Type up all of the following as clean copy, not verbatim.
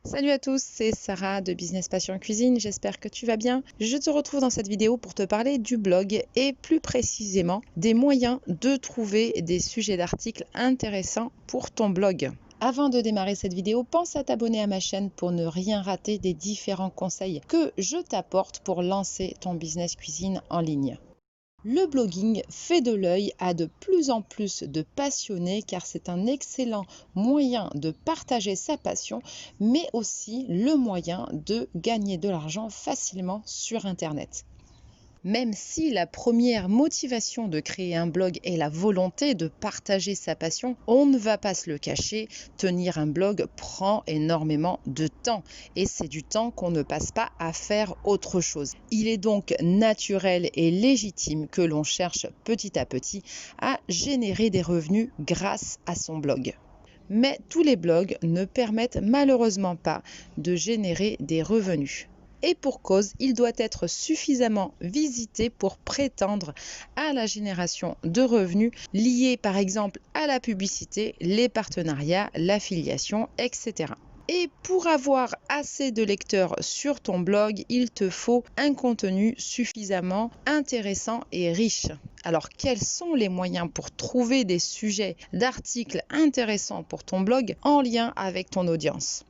Salut à tous, c'est Sarah de Business Passion Cuisine, j'espère que tu vas bien. Je te retrouve dans cette vidéo pour te parler du blog et plus précisément des moyens de trouver des sujets d'articles intéressants pour ton blog. Avant de démarrer cette vidéo, pense à t'abonner à ma chaîne pour ne rien rater des différents conseils que je t'apporte pour lancer ton business cuisine en ligne. Le blogging fait de l'œil à de plus en plus de passionnés car c'est un excellent moyen de partager sa passion, mais aussi le moyen de gagner de l'argent facilement sur Internet. Même si la première motivation de créer un blog est la volonté de partager sa passion, on ne va pas se le cacher, tenir un blog prend énormément de temps et c'est du temps qu'on ne passe pas à faire autre chose. Il est donc naturel et légitime que l'on cherche petit à petit à générer des revenus grâce à son blog. Mais tous les blogs ne permettent malheureusement pas de générer des revenus. Et pour cause, il doit être suffisamment visité pour prétendre à la génération de revenus liés par exemple à la publicité, les partenariats, l'affiliation, etc. Et pour avoir assez de lecteurs sur ton blog, il te faut un contenu suffisamment intéressant et riche. Alors, quels sont les moyens pour trouver des sujets d'articles intéressants pour ton blog en lien avec ton audience ?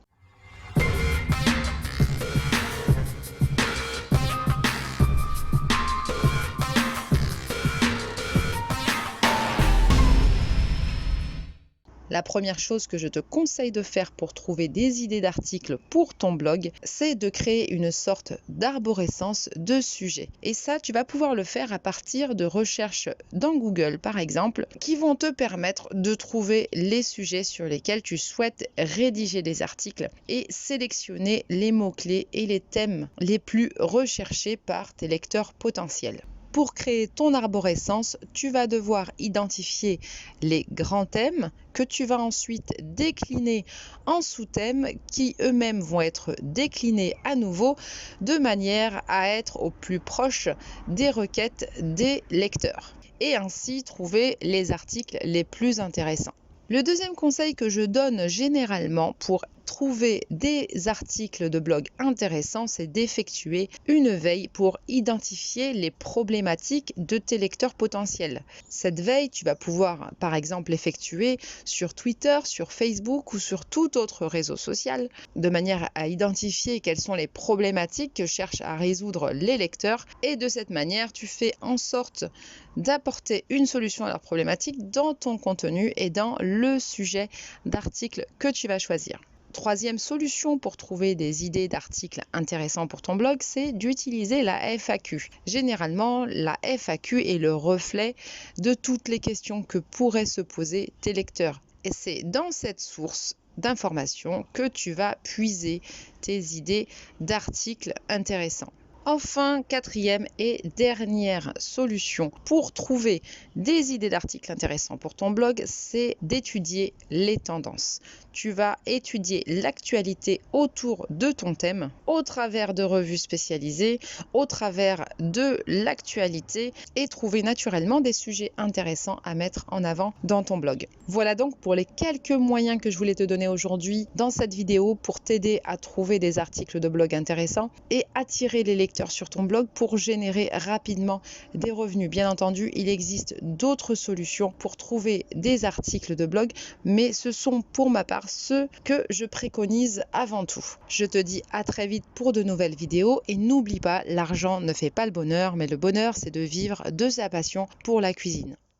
La première chose que je te conseille de faire pour trouver des idées d'articles pour ton blog, c'est de créer une sorte d'arborescence de sujets. Et ça, tu vas pouvoir le faire à partir de recherches dans Google, par exemple, qui vont te permettre de trouver les sujets sur lesquels tu souhaites rédiger des articles et sélectionner les mots-clés et les thèmes les plus recherchés par tes lecteurs potentiels. Pour créer ton arborescence, tu vas devoir identifier les grands thèmes que tu vas ensuite décliner en sous-thèmes qui eux-mêmes vont être déclinés à nouveau de manière à être au plus proche des requêtes des lecteurs et ainsi trouver les articles les plus intéressants. Le deuxième conseil que je donne généralement pour trouver des articles de blog intéressants, c'est d'effectuer une veille pour identifier les problématiques de tes lecteurs potentiels. Cette veille, tu vas pouvoir par exemple l'effectuer sur Twitter, sur Facebook ou sur tout autre réseau social, de manière à identifier quelles sont les problématiques que cherchent à résoudre les lecteurs et de cette manière, tu fais en sorte d'apporter une solution à leurs problématiques dans ton contenu et dans le sujet d'article que tu vas choisir. Troisième solution pour trouver des idées d'articles intéressants pour ton blog, c'est d'utiliser la FAQ. Généralement, la FAQ est le reflet de toutes les questions que pourraient se poser tes lecteurs. Et c'est dans cette source d'informations que tu vas puiser tes idées d'articles intéressants. Enfin, quatrième et dernière solution pour trouver des idées d'articles intéressants pour ton blog, c'est d'étudier les tendances. Tu vas étudier l'actualité autour de ton thème au travers de revues spécialisées, au travers de l'actualité et trouver naturellement des sujets intéressants à mettre en avant dans ton blog. Voilà donc pour les quelques moyens que je voulais te donner aujourd'hui dans cette vidéo pour t'aider à trouver des articles de blog intéressants et attirer les lecteurs sur ton blog pour générer rapidement des revenus. Bien entendu, il existe d'autres solutions pour trouver des articles de blog, mais ce sont pour ma part ceux que je préconise avant tout. Je te dis à très vite pour de nouvelles vidéos et n'oublie pas, l'argent ne fait pas le bonheur, mais le bonheur c'est de vivre de sa passion pour la cuisine.